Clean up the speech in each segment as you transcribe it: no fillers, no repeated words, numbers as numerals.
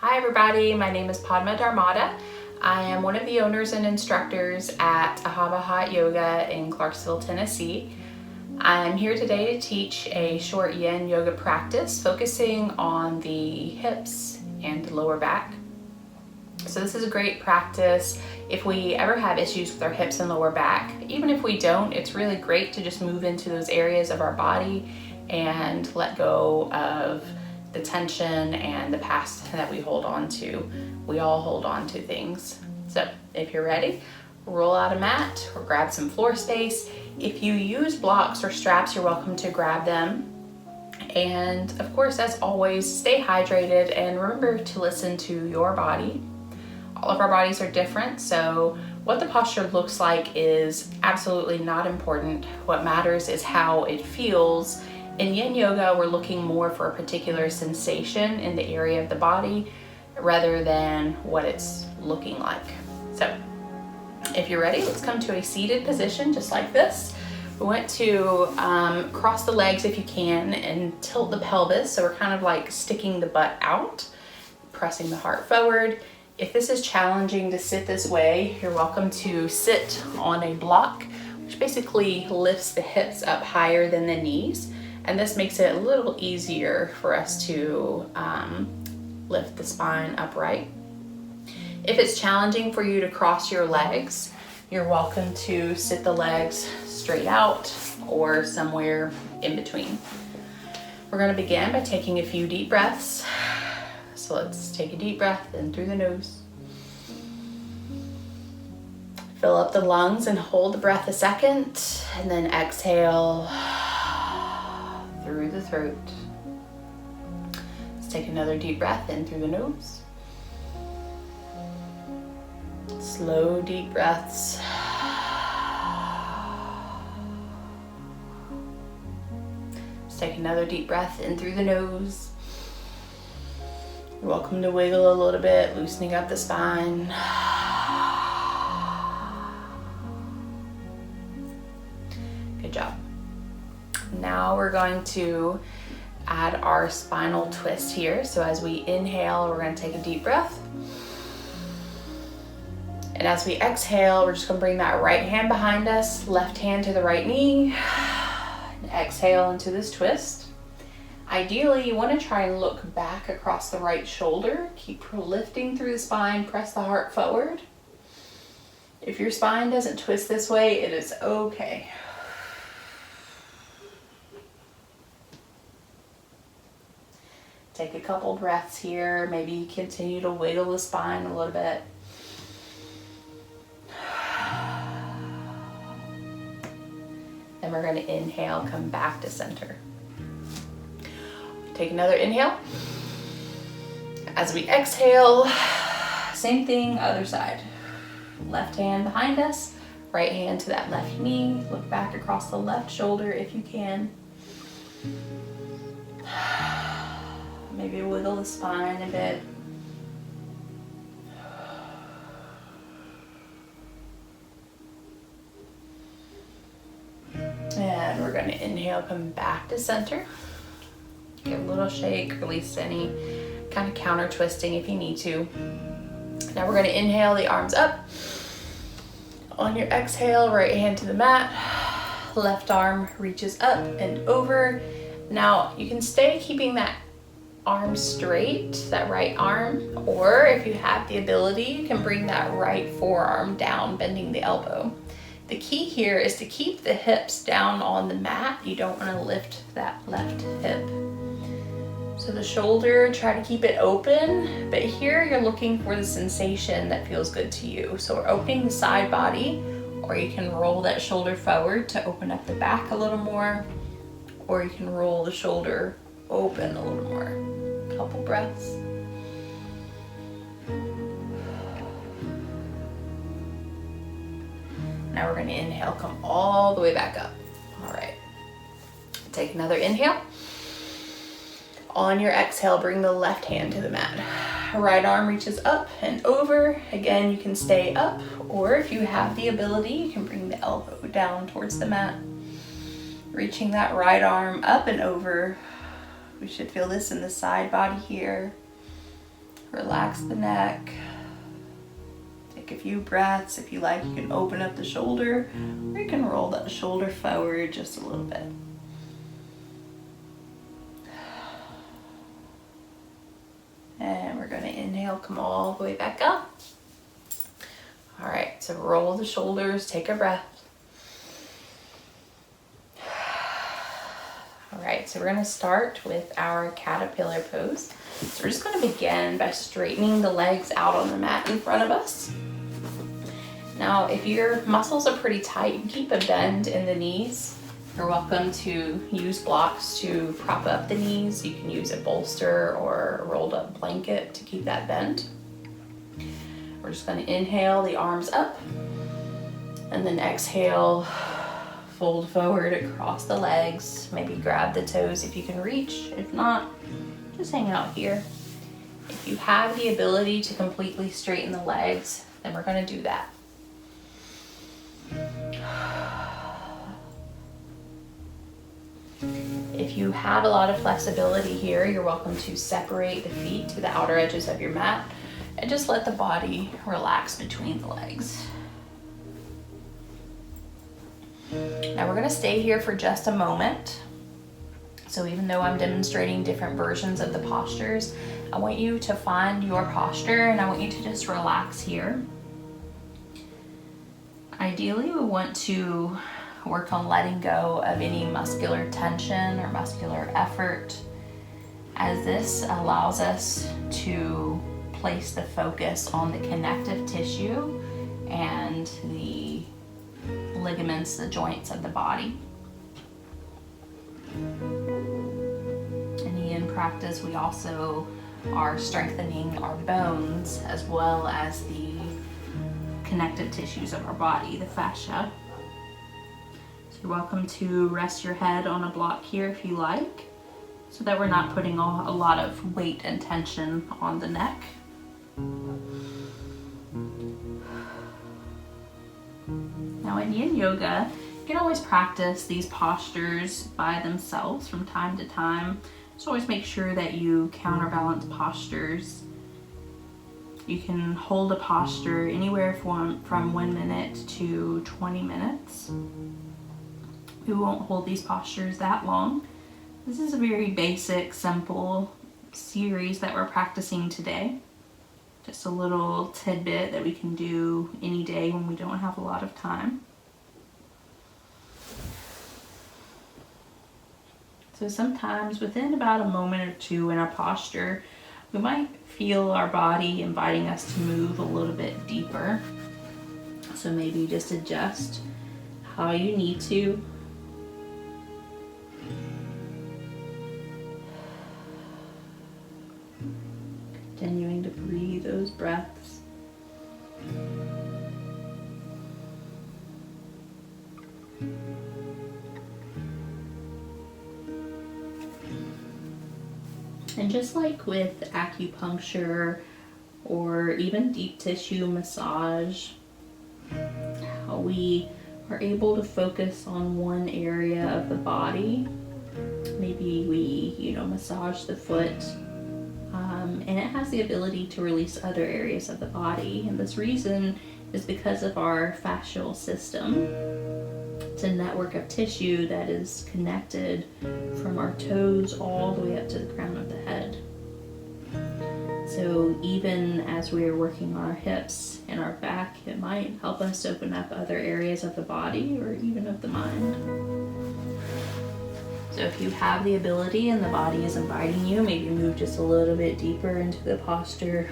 Hi everybody, my name is Padma Dharmata. I am one of the owners and instructors at Ahava Hot Yoga in Clarksville, Tennessee. I'm here today to teach a short Yin Yoga practice focusing on the hips and lower back. So this is a great practice if we ever have issues with our hips and lower back. Even if we don't, it's really great to just move into those areas of our body and let go of the tension and the past that we hold on to. We all hold on to things. So if you're ready, roll out a mat or grab some floor space. If you use blocks or straps, you're welcome to grab them. And of course, as always, stay hydrated and remember to listen to your body. All of our bodies are different, so what the posture looks like is absolutely not important. What matters is how it feels. In Yin Yoga, we're looking more for a particular sensation in the area of the body rather than what it's looking like. So if you're ready, let's come to a seated position just like this. We want to cross the legs if you can and tilt the pelvis. So we're kind of like sticking the butt out, pressing the heart forward. If this is challenging to sit this way, you're welcome to sit on a block, which basically lifts the hips up higher than the knees. And this makes it a little easier for us to lift the spine upright. If it's challenging for you to cross your legs, you're welcome to sit the legs straight out or somewhere in between. We're going to begin by taking a few deep breaths. So let's take a deep breath in through the nose. Fill up the lungs and hold the breath a second, and then exhale through the throat. Let's take another deep breath in through the nose. Slow, deep breaths. Let's take another deep breath in through the nose. You're welcome to wiggle a little bit, loosening up the spine. Good job. Now we're going to add our spinal twist here. So as we inhale, we're going to take a deep breath. And as we exhale, we're just going to bring that right hand behind us, left hand to the right knee, and exhale into this twist. Ideally, you want to try and look back across the right shoulder. Keep lifting through the spine, press the heart forward. If your spine doesn't twist this way, it is okay. Take a couple breaths here. Maybe continue to wiggle the spine a little bit. Then we're going to inhale, come back to center. Take another inhale. As we exhale, same thing, other side. Left hand behind us, right hand to that left knee. Look back across the left shoulder if you can. Maybe wiggle the spine a bit. And we're going to inhale, come back to center. Give a little shake, release any kind of counter twisting if you need to. Now we're going to inhale the arms up. On your exhale, right hand to the mat. Left arm reaches up and over. Now you can stay keeping that arm straight, that right arm, or if you have the ability, you can bring that right forearm down, bending the elbow. The key here is to keep the hips down on the mat. You don't want to lift that left hip. So the shoulder, try to keep it open, but here you're looking for the sensation that feels good to you. So we're opening the side body, or you can roll that shoulder forward to open up the back a little more, or you can roll the shoulder open a little more. Couple breaths. Now we're going to inhale, come all the way back up. All right. Take another inhale. On your exhale, bring the left hand to the mat. Right arm reaches up and over. Again, you can stay up, or if you have the ability, you can bring the elbow down towards the mat. Reaching that right arm up and over. We should feel this in the side body here. Relax the neck. Take a few breaths. If you like, you can open up the shoulder, or you can roll that shoulder forward just a little bit. And we're going to inhale, come all the way back up. All right, so roll the shoulders, take a breath. All right, so we're going to start with our caterpillar pose. So we're just going to begin by straightening the legs out on the mat in front of us. Now, if your muscles are pretty tight, you keep a bend in the knees. You're welcome to use blocks to prop up the knees. You can use a bolster or a rolled up blanket to keep that bend. We're just going to inhale the arms up and then exhale, fold forward across the legs. Maybe grab the toes if you can reach. If not, just hang out here. If you have the ability to completely straighten the legs, then we're going to do that. If you have a lot of flexibility here, you're welcome to separate the feet to the outer edges of your mat and just let the body relax between the legs. Now we're going to stay here for just a moment. So even though I'm demonstrating different versions of the postures, I want you to find your posture and I want you to just relax here. Ideally, we want to work on letting go of any muscular tension or muscular effort, as this allows us to place the focus on the connective tissue and the ligaments, the joints of the body. In the Yin practice, we also are strengthening our bones as well as the connective tissues of our body, the fascia. So you're welcome to rest your head on a block here if you like, so that we're not putting a lot of weight and tension on the neck. Now in Yin Yoga, you can always practice these postures by themselves from time to time. So always make sure that you counterbalance postures. You can hold a posture anywhere from 1 minute to 20 minutes. We won't hold these postures that long. This is a very basic, simple series that we're practicing today. Just a little tidbit that we can do any day when we don't have a lot of time. So sometimes within about a moment or two in our posture, we might feel our body inviting us to move a little bit deeper. So maybe just adjust how you need to. Continuing to breathe those breaths. And just like with acupuncture or even deep tissue massage, how we are able to focus on one area of the body. Maybe we, massage the foot, and it has the ability to release other areas of the body. And this reason is because of our fascial system. It's a network of tissue that is connected from our toes all the way up to the crown of the head. So even as we are working on our hips and our back, it might help us open up other areas of the body or even of the mind. So if you have the ability and the body is inviting you, maybe move just a little bit deeper into the posture.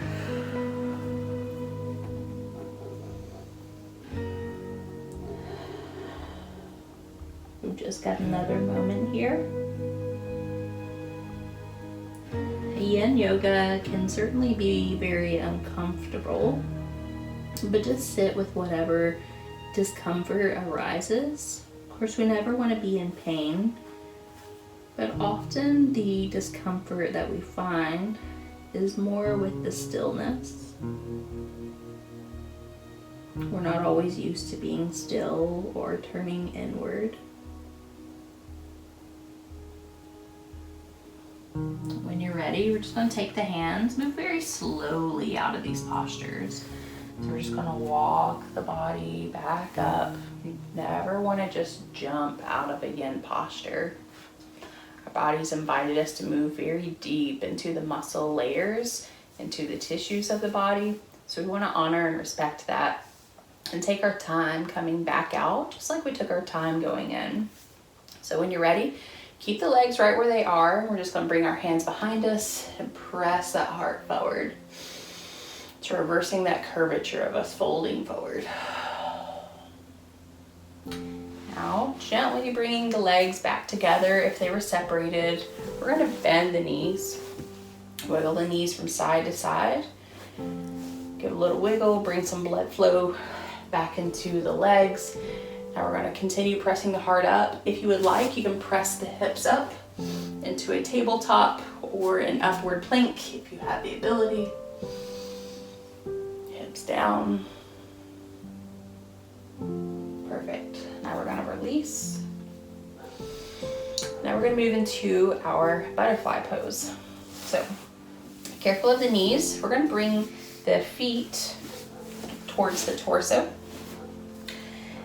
We've just got another moment here. Yin Yoga can certainly be very uncomfortable, but just sit with whatever discomfort arises. Of course, we never want to be in pain, but often the discomfort that we find is more with the stillness. We're not always used to being still or turning inward. When you're ready, ready, we're just gonna take the hands, move very slowly out of these postures. So we're just gonna walk the body back up. You never wanna just jump out of a yin posture. Our body's invited us to move very deep into the muscle layers, into the tissues of the body. So we wanna honor and respect that and take our time coming back out, just like we took our time going in. So when you're ready, keep the legs right where they are. We're just gonna bring our hands behind us and press that heart forward. It's reversing that curvature of us folding forward. Now, gently bringing the legs back together if they were separated. We're gonna bend the knees. Wiggle the knees from side to side. Give a little wiggle, bring some blood flow back into the legs. Now we're going to continue pressing the heart up. If you would like, you can press the hips up into a tabletop or an upward plank if you have the ability. Hips down. Perfect. Now we're going to release. Now we're going to move into our butterfly pose. So, careful of the knees. We're going to bring the feet towards the torso.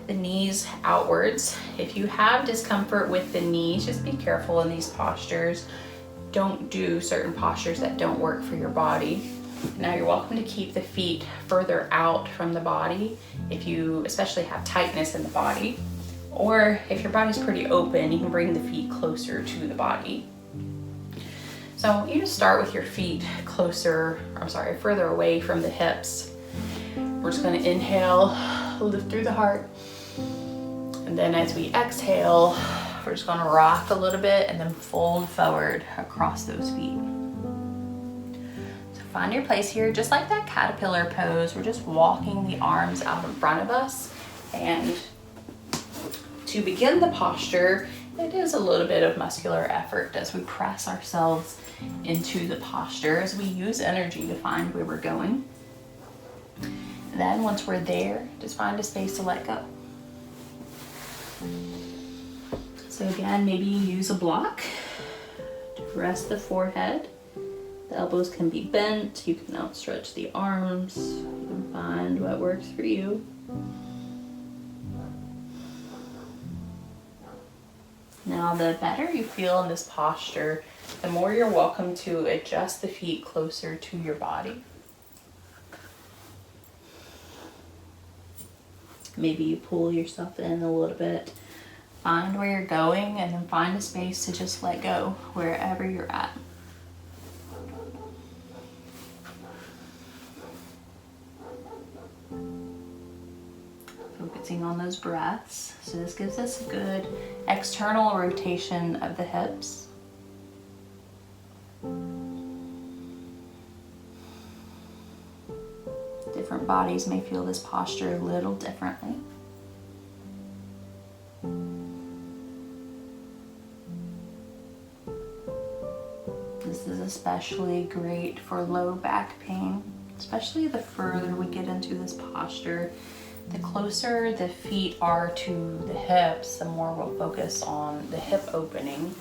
The knees outwards. If you have discomfort with the knees, just be careful in these postures. Don't do certain postures that don't work for your body. Now you're welcome to keep the feet further out from the body if you especially have tightness in the body. Or if your body's pretty open, you can bring the feet closer to the body. So you just start with your feet further away from the hips. We're just gonna inhale, lift through the heart. And then as we exhale, we're just gonna rock a little bit and then fold forward across those feet. So find your place here, just like that caterpillar pose. We're just walking the arms out in front of us. And to begin the posture, it is a little bit of muscular effort as we press ourselves into the posture, as we use energy to find where we're going. And then once we're there, just find a space to let go. So again, maybe you use a block to rest the forehead. The elbows can be bent. You can outstretch the arms. You can find what works for you. Now, the better you feel in this posture, the more you're welcome to adjust the feet closer to your body. Maybe you pull yourself in a little bit. Find where you're going and then find a space to just let go wherever you're at. Focusing on those breaths. So this gives us a good external rotation of the hips. Different bodies may feel this posture a little differently. This is especially great for low back pain, especially the further we get into this posture. The closer the feet are to the hips, the more we'll focus on the hip opening.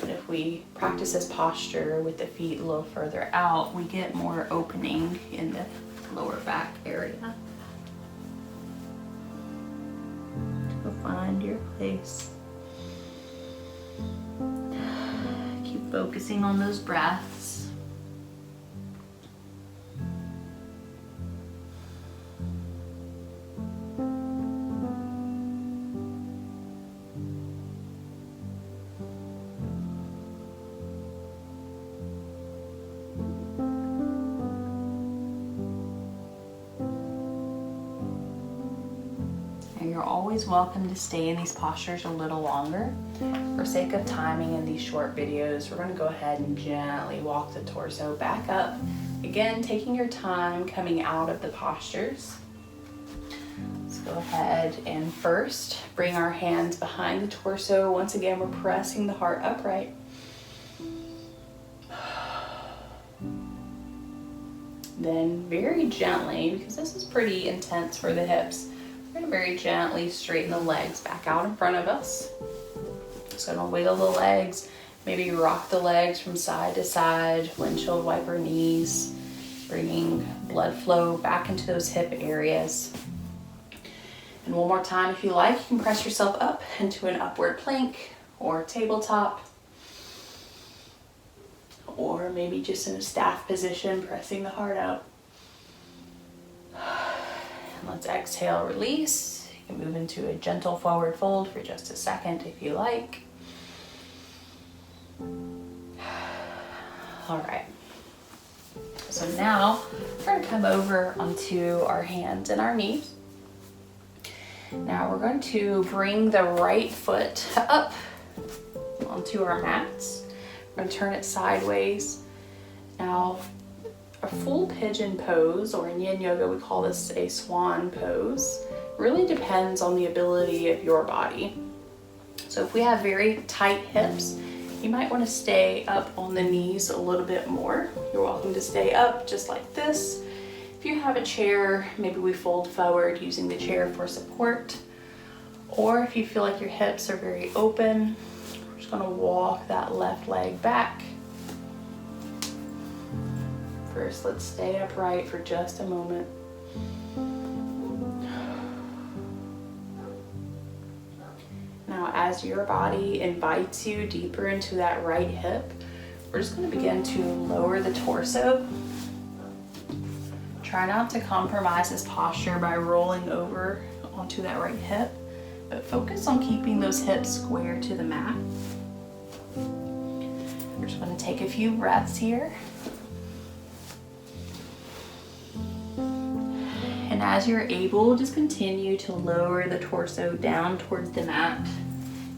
But if we practice this posture with the feet a little further out, we get more opening in the lower back area. Go find your place. Keep focusing on those breaths. You're always welcome to stay in these postures a little longer. For sake of timing in these short videos, we're going to go ahead and gently walk the torso back up. Again, taking your time coming out of the postures. Let's go ahead and first bring our hands behind the torso. Once again, we're pressing the heart upright. Then very gently, because this is pretty intense for the hips, we're going to very gently straighten the legs back out in front of us. Just going to wiggle the legs Maybe rock the legs from side to side, windshield wiper knees, bringing blood flow back into those hip areas. And one more time, if you like, you can press yourself up into an upward plank or tabletop, or maybe just in a staff position, pressing the heart out. And let's exhale, release. You can move into a gentle forward fold for just a second if you like. All right. So now we're going to come over onto our hands and our knees. Now we're going to bring the right foot up onto our mats. We're going to turn it sideways. Now, a full pigeon pose, or in Yin Yoga we call this a swan pose, really depends on the ability of your body. So if we have very tight hips, you might want to stay up on the knees a little bit more. You're welcome to stay up just like this. If you have a chair, maybe we fold forward using the chair for support. Or if you feel like your hips are very open, we're just going to walk that left leg back. First, let's stay upright for just a moment. Now, as your body invites you deeper into that right hip, we're just going to begin to lower the torso. Try not to compromise this posture by rolling over onto that right hip, but focus on keeping those hips square to the mat. We're just going to take a few breaths here. And as you're able, just continue to lower the torso down towards the mat.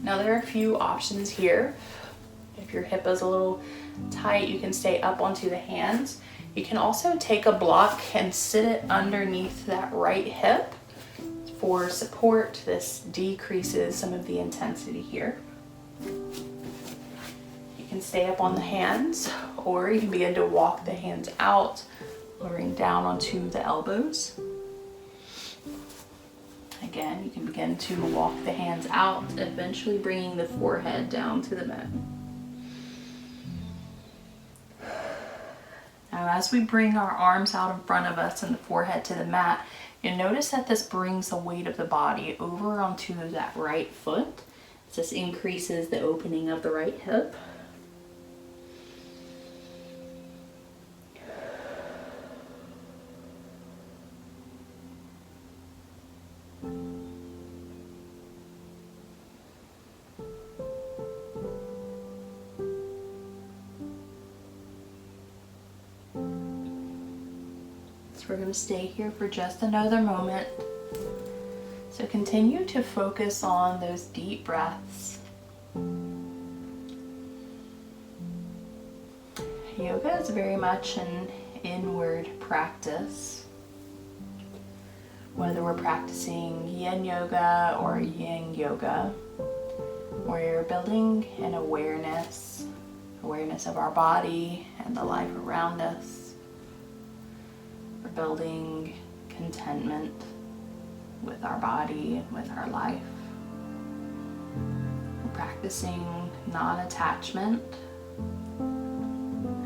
Now there are a few options here. If your hip is a little tight, you can stay up onto the hands. You can also take a block and sit it underneath that right hip for support. This decreases some of the intensity here. You can stay up on the hands, or you can begin to walk the hands out, lowering down onto the elbows. Again, you can begin to walk the hands out, eventually bringing the forehead down to the mat. Now, as we bring our arms out in front of us and the forehead to the mat, you'll notice that this brings the weight of the body over onto that right foot. This increases the opening of the right hip. We're going to stay here for just another moment. So continue to focus on those deep breaths. Yoga is very much an inward practice. Whether we're practicing Yin Yoga or Yin Yoga, where you're building an awareness of our body and the life around us. We're building contentment with our body and with our life. We're practicing non-attachment,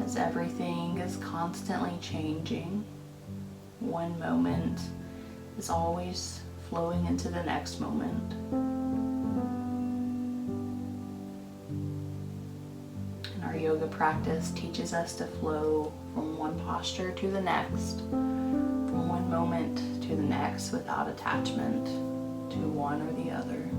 as everything is constantly changing. One moment is always flowing into the next moment. And our yoga practice teaches us to flow from one posture to the next, from one moment to the next without attachment to one or the other.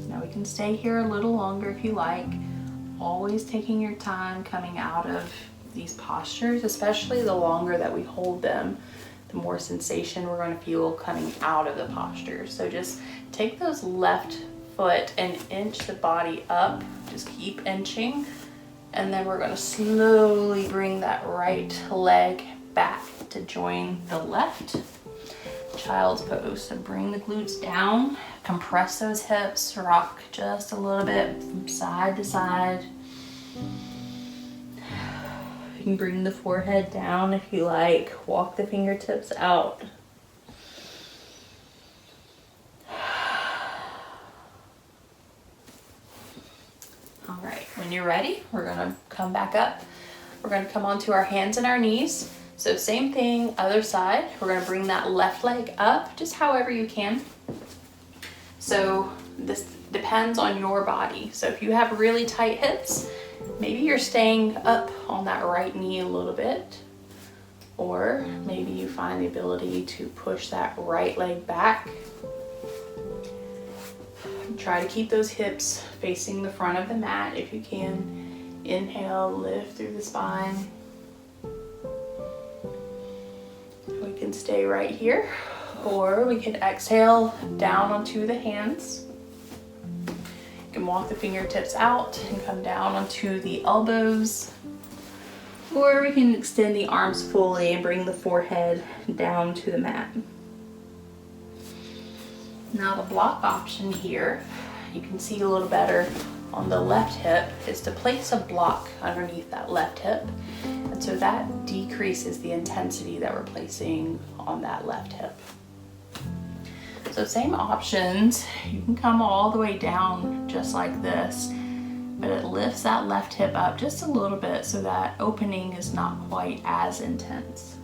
Now we can stay here a little longer if you like, always taking your time coming out of these postures, especially the longer that we hold them, the more sensation we're going to feel coming out of the posture. So just take those left foot and inch the body up. Just keep inching. And then we're going to slowly bring that right leg back to join the left. Child's pose. So bring the glutes down, compress those hips, rock just a little bit from side to side. You can bring the forehead down if you like. Walk the fingertips out. when you're ready, we're gonna come back up. We're gonna come onto our hands and our knees. So same thing, other side. We're gonna bring that left leg up, just however you can. So this depends on your body. So if you have really tight hips, maybe you're staying up on that right knee a little bit, or maybe you find the ability to push that right leg back. Try to keep those hips facing the front of the mat if you can. Inhale, lift through the spine. We can stay right here, or we can exhale down onto the hands. You can walk the fingertips out and come down onto the elbows, or we can extend the arms fully and bring the forehead down to the mat. Now the block option here, you can see a little better on the left hip, is to place a block underneath that left hip. And so that decreases the intensity that we're placing on that left hip. So same options, you can come all the way down just like this, but it lifts that left hip up just a little bit so that opening is not quite as intense.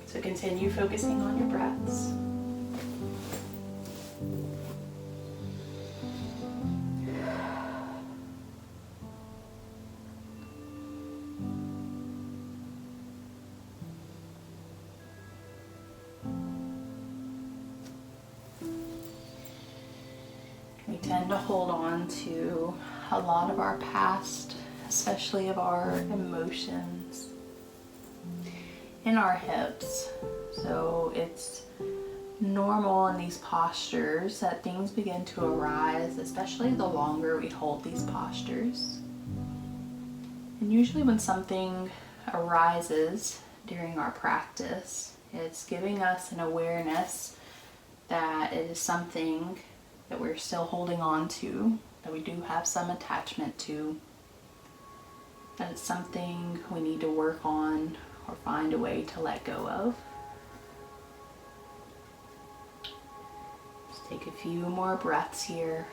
So continue focusing on your breaths. We tend to hold on to a lot of our past, especially of our emotions, in our hips. So it's normal in these postures that things begin to arise, especially the longer we hold these postures. And usually when something arises during our practice, it's giving us an awareness that it is something that we're still holding on to, that we do have some attachment to, that it's something we need to work on or find a way to let go of. Just take a few more breaths here.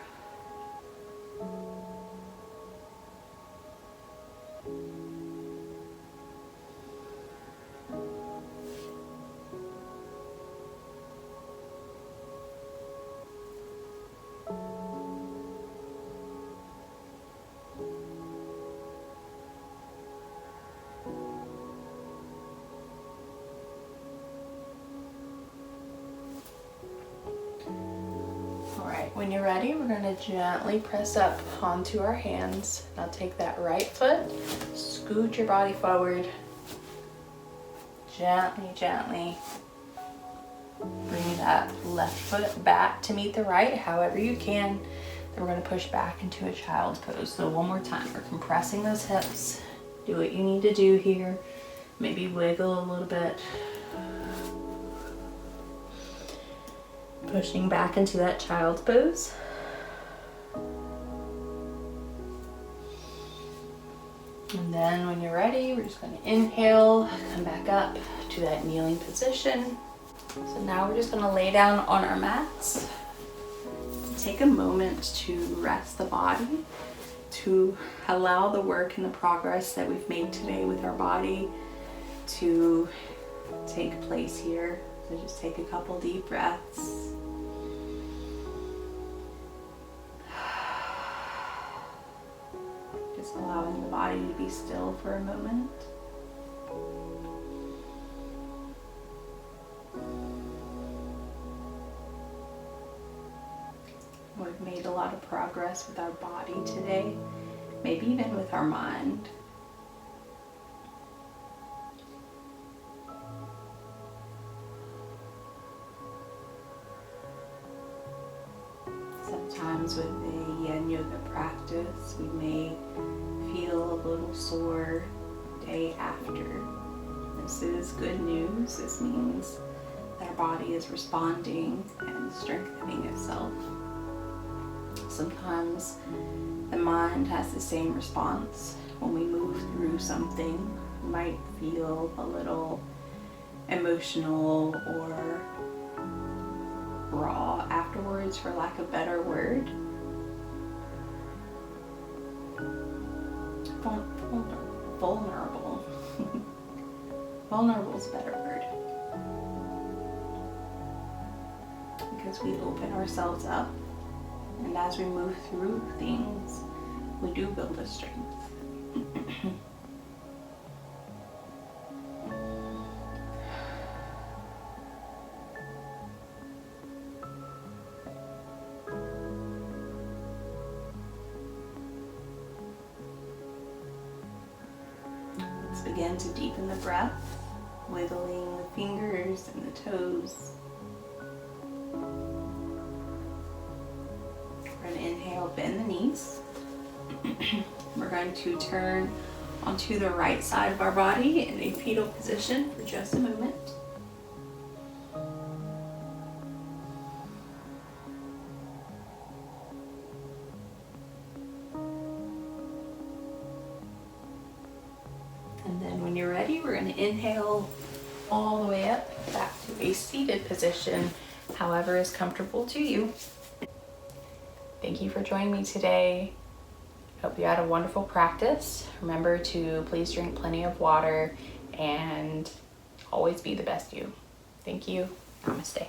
When you're ready, we're going to gently press up onto our hands. Now take that right foot, scoot your body forward. Gently, gently bring that left foot back to meet the right, however you can. Then we're going to push back into a child's pose. So one more time, we're compressing those hips. Do what you need to do here. Maybe wiggle a little bit. Pushing back into that child's pose. And then when you're ready, we're just going to inhale, come back up to that kneeling position. So now we're just going to lay down on our mats. Take a moment to rest the body, to allow the work and the progress that we've made today with our body to take place here. So just take a couple deep breaths. Just allowing the body to be still for a moment. We've made a lot of progress with our body today, maybe even with our mind. Sometimes with the Yin Yoga practice, we may feel a little sore day after. This is good news. This means that our body is responding and strengthening itself. Sometimes the mind has the same response. When we move through something, we might feel a little emotional or raw afterwards, for lack of a better word. Vulnerable. Vulnerable is a better word. Because we open ourselves up, and as we move through things, we do build a strength. Let's begin to deepen the breath, wiggling the fingers and the toes. We're going to inhale, bend the knees. We're going to turn onto the right side of our body in a fetal position for just a moment. And then when you're ready, we're going to inhale all the way up back to a seated position, however is comfortable to you. Thank you for joining me today. Hope you had a wonderful practice. Remember to please drink plenty of water and always be the best you. Thank you. Namaste.